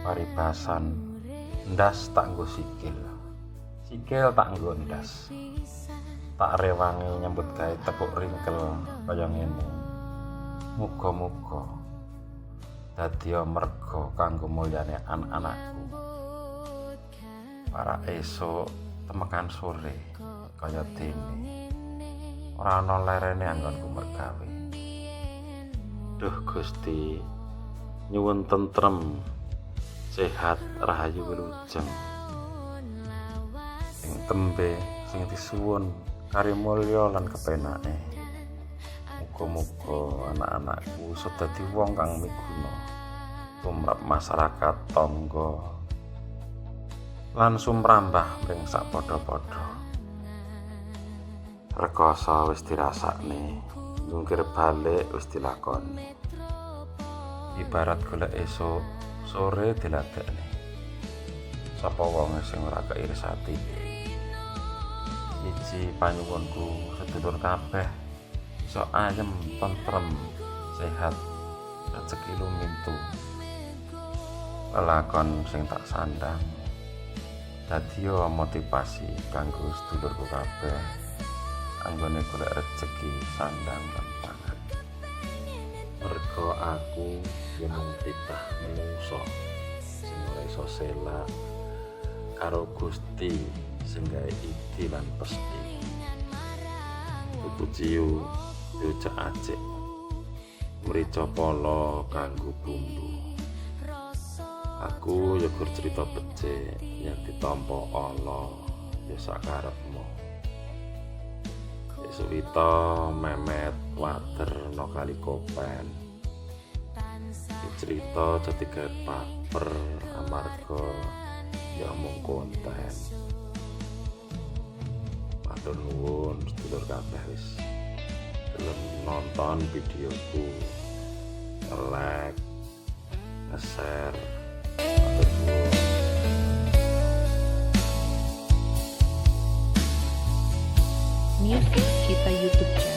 paribasan ndas tak nggo sikil tak nggo ndas, tak rewangi nyambut gawe tekuk ringkel kaya ngene. Muga-muga dadi merga kanggo mulyane anak-anakku. Para esuk temekan sore kaya dene ora ana lerene anggonku mergawe. Duh Gusti, nyuwun tentrem, sehat, rahayu wilujeng. Ing tembe sing disuwun kari mulya lan kepenake. Muga-muga anak-anakku iso dadi wong kang miguna tumrap masyarakat tangga lan sumrambah mring sak padha-padha. Rekoso wis dirasakne, jungkir balik wis dilakoni. Ibarat golek esuk sore diladekne. Sapa wong sing ora keirsati? Siji panyuwunku sedulur kabeh iso ayem, tentrem, sehat, rezeki lumintu. Lelakon sing tak sandang dadi motivasi kanggo sedulurku kabeh anggone golek rezeki sandang lan pangan. Merga aku yen mung titah menungso sing ora iso selak karo Gusti sing gawe iki lan pesti. Tuku ciu diucek acik, mrica polo kanggo bumbu. Aku ya gur cerita becik yang ditampa Allah ya sakarepmu. Esuk wita memet wader no kali kopen. Cerita jadi gawe paper amarga ya mung konten. Matur nuwun sedulur kabeh wis gelem nonton videoku, like, nge-share. Matur nuwun. Music Kita YouTube channel.